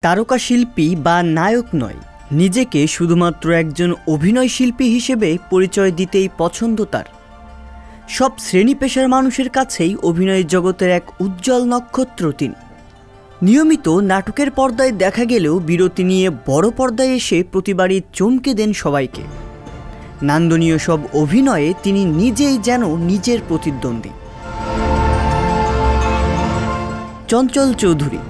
তারকা শিল্পী বা নায়ক নয়, নিজেকে শুধুমাত্র একজন অভিনয় শিল্পী হিসেবে পরিচয় দিতেই পছন্দ তার। সব শ্রেণী পেশার মানুষের কাছেই অভিনয় জগতের এক উজ্জ্বল নক্ষত্র তিনি। নিয়মিত নাটকের পর্দায় দেখা গেলেও বিরতি নিয়ে বড় পর্দায় এসে প্রতিবারই চমকে দেন সবাইকে। নান্দনীয় সব অভিনয়ে তিনি নিজেই যেন নিজের প্রতিদ্বন্দ্বী। চঞ্চল চৌধুরী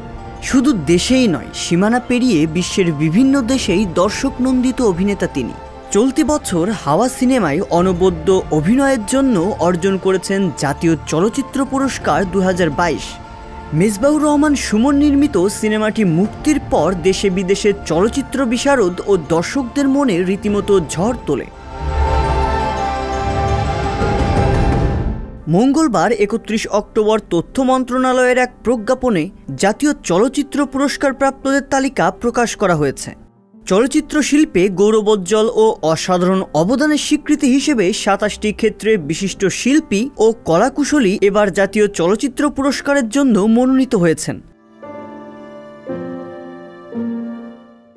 শুধু দেশেই নয়, সীমানা পেরিয়ে বিশ্বের বিভিন্ন দেশেই দর্শক নন্দিত অভিনেতা তিনি। চলতি বছর হাওয়া সিনেমায় অনবদ্য অভিনয়ের জন্য অর্জন করেছেন জাতীয় চলচ্চিত্র পুরস্কার 2022। মেজবাহুর রহমান সুমন নির্মিত সিনেমাটি মুক্তির পর দেশে বিদেশে চলচ্চিত্র বিশারদ ও দর্শকদের মনে রীতিমতো ঝড় তোলে। মঙ্গলবার 31 অক্টোবর তথ্য মন্ত্রণালয়ের এক প্রজ্ঞাপনে জাতীয় চলচ্চিত্র পুরস্কার প্রাপ্তদের তালিকা প্রকাশ করা হয়েছে। চলচ্চিত্র শিল্পে গৌরবোজ্জ্বল ও অসাধারণ অবদানের স্বীকৃতি হিসেবে 27টি ক্ষেত্রে বিশিষ্ট শিল্পী ও কলাকুশলী এবার জাতীয় চলচ্চিত্র পুরস্কারের জন্য মনোনীত হয়েছেন।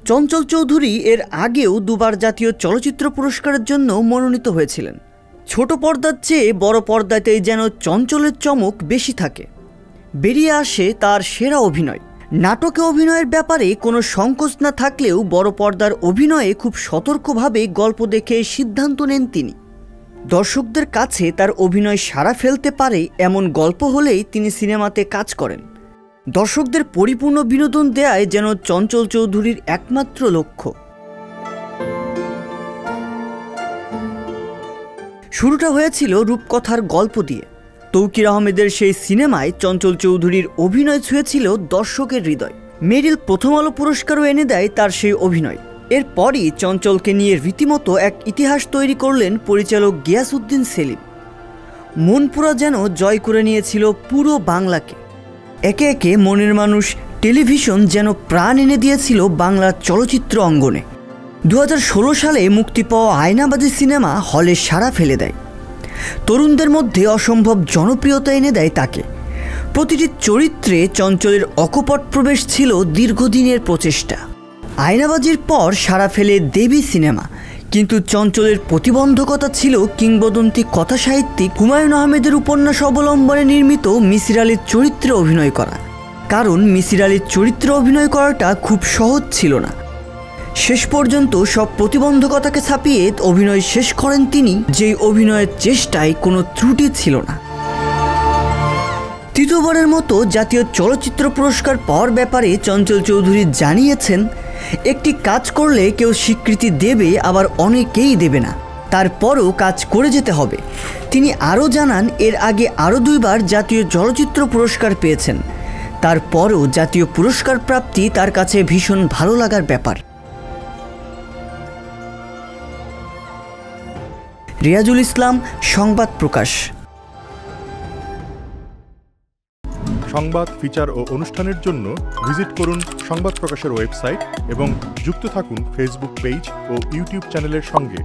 চঞ্চল চৌধুরী এর আগেও দুবার জাতীয় চলচ্চিত্র পুরস্কারের জন্য মনোনীত হয়েছিলেন। ছোট পর্দার চেয়ে বড় পর্দাতেই যেন চঞ্চলের চমক বেশি থাকে। বেরিয়ে আসে তার সেরা অভিনয়। নাটকে অভিনয়ের ব্যাপারে কোনো সংকোচ না থাকলেও বড় পর্দার অভিনয়ে খুব সতর্কভাবে গল্প দেখে সিদ্ধান্ত নেন তিনি। দর্শকদের কাছে তার অভিনয় সাড়া ফেলতে পারে এমন গল্প হলেই তিনি সিনেমাতে কাজ করেন। দর্শকদের পরিপূর্ণ বিনোদন দেয়াই যেন চঞ্চল চৌধুরীর একমাত্র লক্ষ্য। শুরুটা হয়েছিল রূপকথার গল্প দিয়ে। তৌকির আহমেদের সেই সিনেমায় চঞ্চল চৌধুরীর অভিনয় ছুঁয়েছিল দর্শকের হৃদয়। মেরিল প্রথম আলো পুরস্কারও এনে দেয় তার সেই অভিনয়। এরপরই চঞ্চলকে নিয়ে রীতিমতো এক ইতিহাস তৈরি করলেন পরিচালক গিয়াসউদ্দিন সেলিম। মনপুরা যেন জয় করে নিয়েছিল পুরো বাংলাকে। একে একে মনের মানুষ টেলিভিশন যেন প্রাণ এনে দিয়েছিল বাংলার চলচ্চিত্র অঙ্গনে। 2016 সালে মুক্তি পাওয়া আয়নাবাজি সিনেমা হলে সাড়া ফেলে দেয়। তরুণদের মধ্যে অসম্ভব জনপ্রিয়তা এনে দেয় তাকে। প্রতিটি চরিত্রে চঞ্চলের অকপট প্রবেশ ছিল দীর্ঘদিনের প্রচেষ্টা। আয়নাবাজির পর সাড়া ফেলে দেবী সিনেমা, কিন্তু চঞ্চলের প্রতিবন্ধকতা ছিল কিংবদন্তি কথাসাহিত্যিক হুমায়ুন আহমেদের উপন্যাস অবলম্বনে নির্মিত মিসির আলীর চরিত্রে অভিনয় করা। কারণ মিসির আলীর চরিত্রে অভিনয় করাটা খুব সহজ ছিল না। শেষ পর্যন্ত সব প্রতিবন্ধকতাকে ছাপিয়ে অভিনয় শেষ করেন তিনি, যেই অভিনয়ের চেষ্টায় কোনো ত্রুটি ছিল না। তৃতীয়বারের মতো জাতীয় চলচ্চিত্র পুরস্কার পাওয়ার ব্যাপারে চঞ্চল চৌধুরী জানিয়েছেন, একটি কাজ করলে কেউ স্বীকৃতি দেবে, আবার অনেকেই দেবে না, তারপরও কাজ করে যেতে হবে। তিনি আরও জানান, এর আগে আরও 2 বার জাতীয় চলচ্চিত্র পুরস্কার পেয়েছেন। তারপরও জাতীয় পুরস্কার প্রাপ্তি তার কাছে ভীষণ ভালো লাগার ব্যাপার। রিয়াজুল ইসলাম, সংবাদ প্রকাশ। সংবাদ, ফিচার ও অনুষ্ঠানের জন্য ভিজিট করুন সংবাদ প্রকাশের ওয়েবসাইট এবং যুক্ত থাকুন ফেসবুক পেজ ও ইউটিউব চ্যানেলের সঙ্গে।